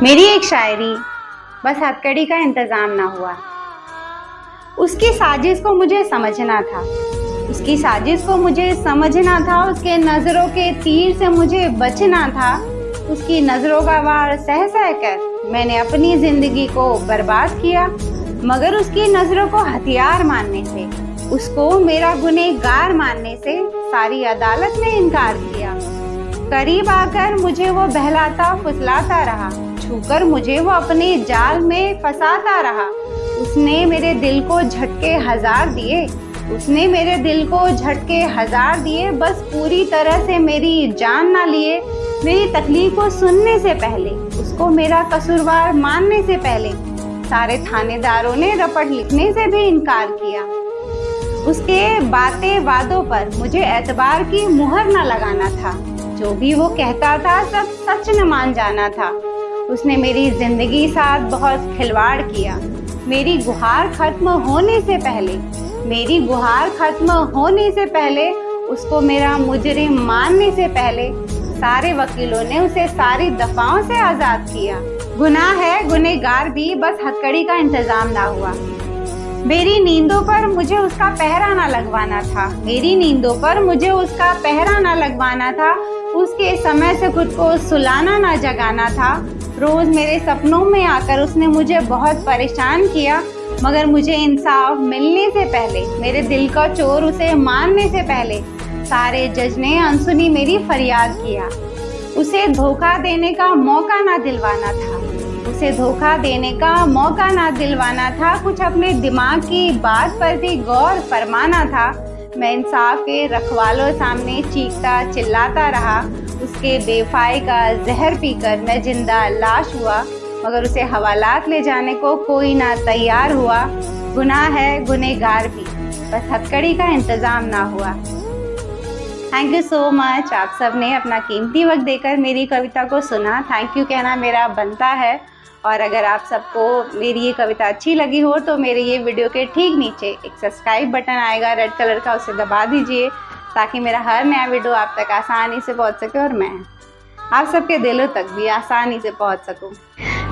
मेरी एक शायरी, बस हथकड़ी का इंतज़ाम ना हुआ। उसकी साजिश को मुझे समझना था, उसकी साजिश को मुझे समझना था, उसके नज़रों के तीर से मुझे बचना था। उसकी नज़रों का वार सह सह कर मैंने अपनी ज़िंदगी को बर्बाद किया, मगर उसकी नज़रों को हथियार मानने से, उसको मेरा गुनहगार मानने से सारी अदालत ने इनकार किया। करीब आकर मुझे वो बहलाता फुसलाता रहा, छूकर मुझे वो अपने जाल में फंसाता रहा। उसने मेरे दिल को झटके हजार दिए, उसने मेरे दिल को झटके हजार दिए, बस पूरी तरह से मेरी जान ना लिए। मेरी तकलीफ को सुनने से पहले, उसको मेरा कसूरवार मानने से पहले सारे थानेदारों ने रपट लिखने से भी इनकार किया। उसके बातें वादों पर मुझे एतबार की मुहर न लगाना था, जो भी वो कहता था सब सच न मान जाना था। उसने मेरी जिंदगी साथ बहुत खिलवाड़ किया। मेरी गुहार खत्म होने से पहले, मेरी गुहार खत्म होने से पहले, उसको मेरा मुजरिम मानने से पहले सारे वकीलों ने उसे सारी दफाओं से आज़ाद किया। गुनाह है गुनहगार भी, बस हथकड़ी का इंतज़ाम ना हुआ। मेरी नींदों पर मुझे उसका पहरा ना लगवाना था, मेरी नींदों पर मुझे उसका पहरा ना लगवाना था। उसके समय से खुद को सुलाना ना जगाना था। रोज़ मेरे सपनों में आकर उसने मुझे बहुत परेशान किया, मगर मुझे इंसाफ मिलने से पहले, मेरे दिल का चोर उसे मारने से पहले सारे जज ने अनसुनी मेरी फरियाद किया। उसे धोखा देने का मौका ना दिलवाना था, उसे धोखा देने का मौका ना दिलवाना था। कुछ अपने दिमाग की बात पर भी गौर फरमाना था। मैं इंसाफ के रखवालों सामने चीखता चिल्लाता रहा। उसके बेफाई का जहर पीकर मैं जिंदा लाश हुआ, मगर उसे हवालात ले जाने को कोई ना तैयार हुआ। गुनाह है गुनहगार भी, बस हथकड़ी का इंतज़ाम ना हुआ। Thank you so much. आप सब ने अपना कीमती वक्त देकर मेरी कविता को सुना। थैंक यू कहना मेरा बनता है। और अगर आप सबको मेरी ये कविता अच्छी लगी हो तो मेरे ये वीडियो के ठीक नीचे एक सब्सक्राइब बटन आएगा रेड कलर का, उसे दबा दीजिए ताकि मेरा हर नया वीडियो आप तक आसानी से पहुंच सके और मैं आप सबके दिलों तक भी आसानी से पहुंच सकूं।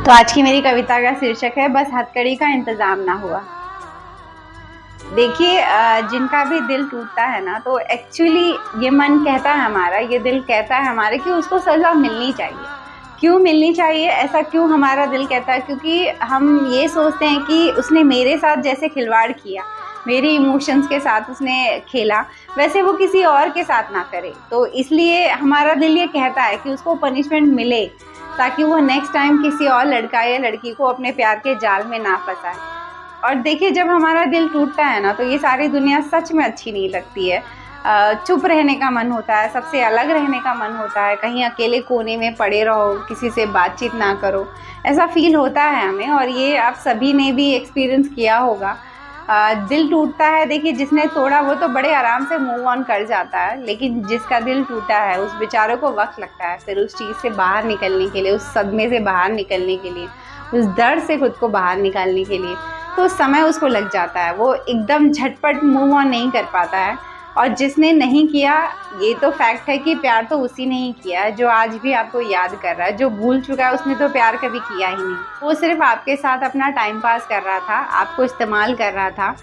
तो आज की मेरी कविता का शीर्षक है, बस हथकड़ी का इंतज़ाम ना हुआ। देखिए, जिनका भी दिल टूटता है ना, तो एक्चुअली ये मन कहता है हमारा, ये दिल कहता है हमारे कि उसको सज़ा मिलनी चाहिए। क्यों मिलनी चाहिए, ऐसा क्यों हमारा दिल कहता है? क्योंकि हम ये सोचते हैं कि उसने मेरे साथ जैसे खिलवाड़ किया, मेरे इमोशंस के साथ उसने खेला, वैसे वो किसी और के साथ ना करे। तो इसलिए हमारा दिल ये कहता है कि उसको पनिशमेंट मिले, ताकि वो नेक्स्ट टाइम किसी और लड़का या लड़की को अपने प्यार के जाल में ना फंसाए। और देखिए, जब हमारा दिल टूटता है ना, तो ये सारी दुनिया सच में अच्छी नहीं लगती है। चुप रहने का मन होता है, सबसे अलग रहने का मन होता है, कहीं अकेले कोने में पड़े रहो, किसी से बातचीत ना करो, ऐसा फील होता है हमें। और ये आप सभी ने भी एक्सपीरियंस किया होगा। दिल टूटता है, देखिए जिसने तोड़ा वो तो बड़े आराम से मूव ऑन कर जाता है, लेकिन जिसका दिल टूटा है उस बेचारों को वक्त लगता है फिर उस चीज़ से बाहर निकलने के लिए, उस सदमे से बाहर निकलने के लिए, उस दर्द से खुद को बाहर निकालने के लिए। तो समय उसको लग जाता है, वो एकदम झटपट मूव ऑन नहीं कर पाता है। और जिसने नहीं किया, ये तो फैक्ट है कि प्यार तो उसी ने ही किया है जो आज भी आपको याद कर रहा है। जो भूल चुका है उसने तो प्यार कभी किया ही नहीं। वो सिर्फ आपके साथ अपना टाइम पास कर रहा था, आपको इस्तेमाल कर रहा था।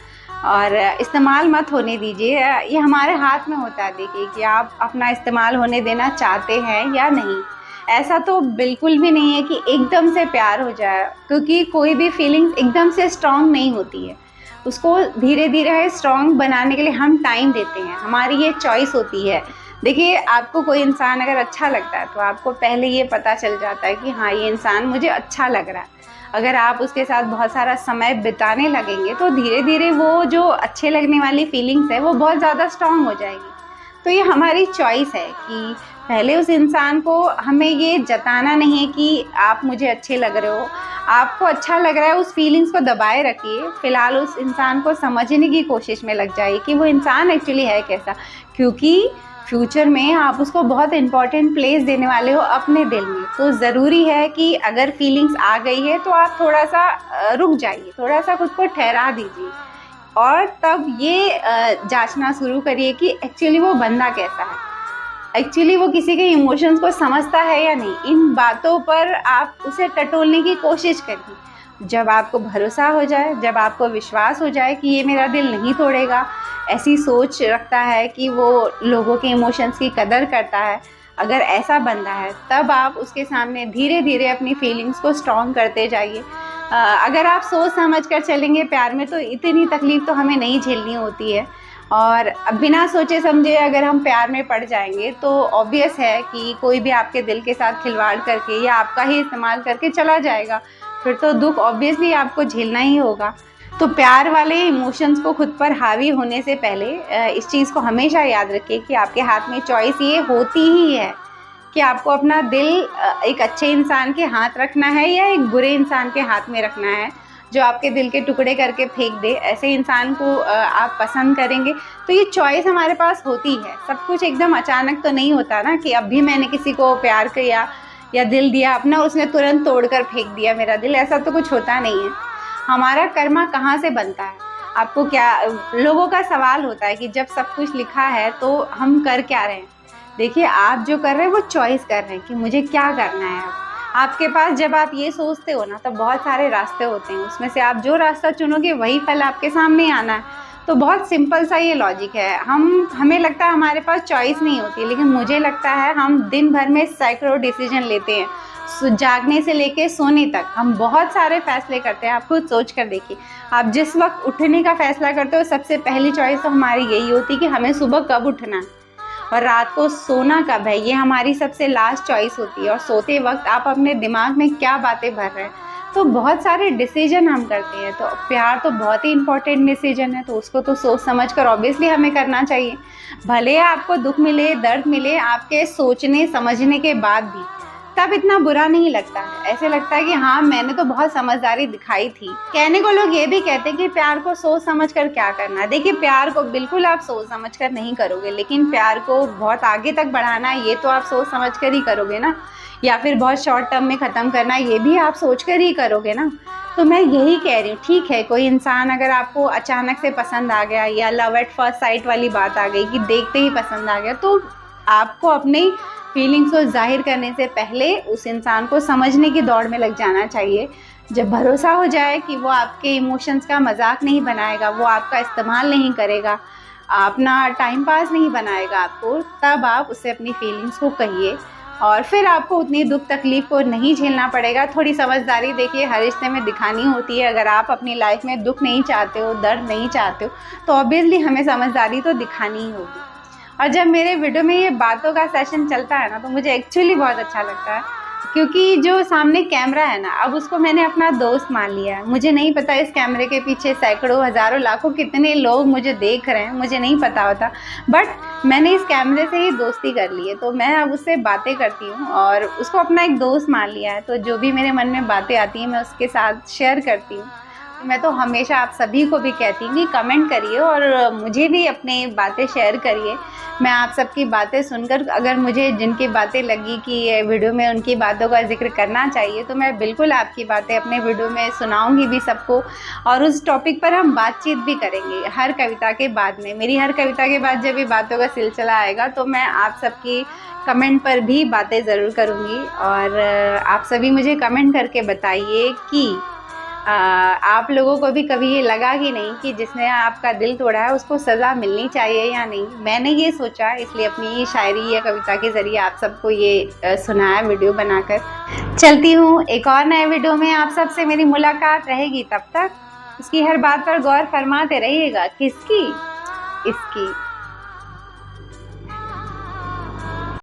और इस्तेमाल मत होने दीजिए, ये हमारे हाथ में होता है। देखिए कि आप अपना इस्तेमाल होने देना चाहते हैं या नहीं। ऐसा तो बिल्कुल भी नहीं है कि एकदम से प्यार हो जाए, क्योंकि कोई भी फीलिंग्स एकदम से स्ट्रॉन्ग नहीं होती है। उसको धीरे धीरे स्ट्रॉन्ग बनाने के लिए हम टाइम देते हैं, हमारी ये चॉइस होती है। देखिए, आपको कोई इंसान अगर अच्छा लगता है तो आपको पहले ये पता चल जाता है कि हाँ, ये इंसान मुझे अच्छा लग रहा है। अगर आप उसके साथ बहुत सारा समय बिताने लगेंगे तो धीरे धीरे वो जो अच्छे लगने वाली फीलिंग्स है वो बहुत ज़्यादा स्ट्रॉन्ग हो जाएगी। तो ये हमारी चॉइस है कि पहले उस इंसान को हमें ये जताना नहीं है कि आप मुझे अच्छे लग रहे हो। आपको अच्छा लग रहा है, उस फीलिंग्स को दबाए रखिए। फ़िलहाल उस इंसान को समझने की कोशिश में लग जाइए कि वो इंसान एक्चुअली है कैसा, क्योंकि फ्यूचर में आप उसको बहुत इम्पॉर्टेंट प्लेस देने वाले हो अपने दिल में। तो ज़रूरी है कि अगर फीलिंग्स आ गई है तो आप थोड़ा सा रुक जाइए, थोड़ा सा खुद को ठहरा दीजिए और तब ये जांचना शुरू करिए कि एक्चुअली वो बंदा कैसा है। एक्चुअली वो किसी के इमोशंस को समझता है या नहीं, इन बातों पर आप उसे टटोलने की कोशिश करिए। जब आपको भरोसा हो जाए, जब आपको विश्वास हो जाए कि ये मेरा दिल नहीं तोड़ेगा, ऐसी सोच रखता है कि वो लोगों के इमोशंस की कदर करता है, अगर ऐसा बंदा है, तब आप उसके सामने धीरे धीरे अपनी फीलिंग्स को स्ट्रॉन्ग करते जाइए। अगर आप सोच समझ कर चलेंगे प्यार में तो इतनी तकलीफ़ तो हमें नहीं झेलनी होती है। और बिना सोचे समझे अगर हम प्यार में पड़ जाएंगे तो ऑब्वियस है कि कोई भी आपके दिल के साथ खिलवाड़ करके या आपका ही इस्तेमाल करके चला जाएगा, फिर तो दुख ऑब्वियसली आपको झेलना ही होगा। तो प्यार वाले इमोशंस को खुद पर हावी होने से पहले इस चीज़ को हमेशा याद रखिए कि आपके हाथ में चॉइस ये होती ही है कि आपको अपना दिल एक अच्छे इंसान के हाथ रखना है या एक बुरे इंसान के हाथ में रखना है जो आपके दिल के टुकड़े करके फेंक दे। ऐसे इंसान को आप पसंद करेंगे तो ये चॉइस हमारे पास होती है। सब कुछ एकदम अचानक तो नहीं होता ना कि अभी मैंने किसी को प्यार किया या दिल दिया अपना, उसने तुरंत तोड़कर फेंक दिया मेरा दिल, ऐसा तो कुछ होता नहीं है। हमारा कर्मा कहाँ से बनता है? आपको क्या, लोगों का सवाल होता है कि जब सब कुछ लिखा है तो हम कर क्या रहे हैं? देखिए, आप जो कर रहे हैं वो चॉइस कर रहे हैं कि मुझे क्या करना है। आपके पास जब आप ये सोचते हो ना तो बहुत सारे रास्ते होते हैं, उसमें से आप जो रास्ता चुनोगे वही फल आपके सामने आना है। तो बहुत सिंपल सा ये लॉजिक है। हमें लगता है हमारे पास चॉइस नहीं होती, लेकिन मुझे लगता है हम दिन भर में सैकड़ों डिसीजन लेते हैं। जागने से लेके सोने तक हम बहुत सारे फैसले करते हैं। आप खुद सोच कर देखिए, आप जिस वक्त उठने का फैसला करते हो सबसे पहली चॉइस तो हमारी यही होती है कि हमें सुबह कब उठना है, और रात को सोना कब है, ये हमारी सबसे लास्ट चॉइस होती है। और सोते वक्त आप अपने दिमाग में क्या बातें भर रहे हैं। तो बहुत सारे डिसीजन हम करते हैं। तो प्यार तो बहुत ही इंपॉर्टेंट डिसीजन है, तो उसको तो सोच समझ कर ऑब्वियसली हमें करना चाहिए। भले आपको दुख मिले, दर्द मिले, आपके सोचने समझने के बाद भी तब इतना बुरा नहीं लगता है। ऐसे लगता है कि हाँ, मैंने तो बहुत समझदारी दिखाई थी। कहने को लोग ये भी कहते हैं कि प्यार को सोच समझ कर क्या करना है। देखिए, प्यार को बिल्कुल आप सोच समझ कर नहीं करोगे, लेकिन प्यार को बहुत आगे तक बढ़ाना है ये तो आप सोच समझ कर ही करोगे ना, या फिर बहुत शॉर्ट टर्म में ख़त्म करना है ये भी आप सोच कर ही करोगे ना। तो मैं यही कह रही हूँ, ठीक है, कोई इंसान अगर आपको अचानक से पसंद आ गया या लव एट फर्स्ट साइट वाली बात आ गई कि देखते ही पसंद आ गया, तो आपको अपनी फीलिंग्स को जाहिर करने से पहले उस इंसान को समझने की दौड़ में लग जाना चाहिए। जब भरोसा हो जाए कि वो आपके इमोशंस का मजाक नहीं बनाएगा, वो आपका इस्तेमाल नहीं करेगा, अपना टाइम पास नहीं बनाएगा आपको, तब आप उससे अपनी फीलिंग्स को कहिए और फिर आपको उतनी दुख तकलीफ़ को नहीं झेलना पड़ेगा। थोड़ी समझदारी देखिए हर रिश्ते में दिखानी होती है। अगर आप अपनी लाइफ में दुख नहीं चाहते हो, दर्द नहीं चाहते हो, तो ऑब्वियसली हमें समझदारी तो दिखानी ही होगी। और जब मेरे वीडियो में ये बातों का सेशन चलता है ना, तो मुझे एक्चुअली बहुत अच्छा लगता है, क्योंकि जो सामने कैमरा है ना, अब उसको मैंने अपना दोस्त मान लिया है। मुझे नहीं पता इस कैमरे के पीछे सैकड़ों, हज़ारों, लाखों कितने लोग मुझे देख रहे हैं, मुझे नहीं पता होता, बट मैंने इस कैमरे से ही दोस्ती कर ली है। तो मैं अब उससे बातें करती हूँ और उसको अपना एक दोस्त मान लिया है। तो जो भी मेरे मन में बातें आती हैं मैं उसके साथ शेयर करती हूँ। मैं तो हमेशा आप सभी को भी कहती हूँ कि कमेंट करिए और मुझे भी अपनी बातें शेयर करिए। मैं आप सबकी बातें सुनकर, अगर मुझे जिनकी बातें लगी कि ये वीडियो में उनकी बातों का जिक्र करना चाहिए, तो मैं बिल्कुल आपकी बातें अपने वीडियो में सुनाऊंगी भी सबको, और उस टॉपिक पर हम बातचीत भी करेंगे हर कविता के बाद में। मेरी हर कविता के बाद जब ये बातों का सिलसिला आएगा तो मैं आप सबकी कमेंट पर भी बातें ज़रूर करूँगी। और आप सभी मुझे कमेंट करके बताइए कि आप लोगों को भी कभी ये लगा कि नहीं कि जिसने आपका दिल तोड़ा है उसको सज़ा मिलनी चाहिए या नहीं। मैंने ये सोचा, इसलिए अपनी शायरी या कविता के ज़रिए आप सबको ये सुनाया वीडियो बनाकर। चलती हूँ, एक और नए वीडियो में आप सबसे मेरी मुलाकात रहेगी। तब तक उसकी हर बात पर गौर फरमाते रहिएगा। किसकी? इसकी।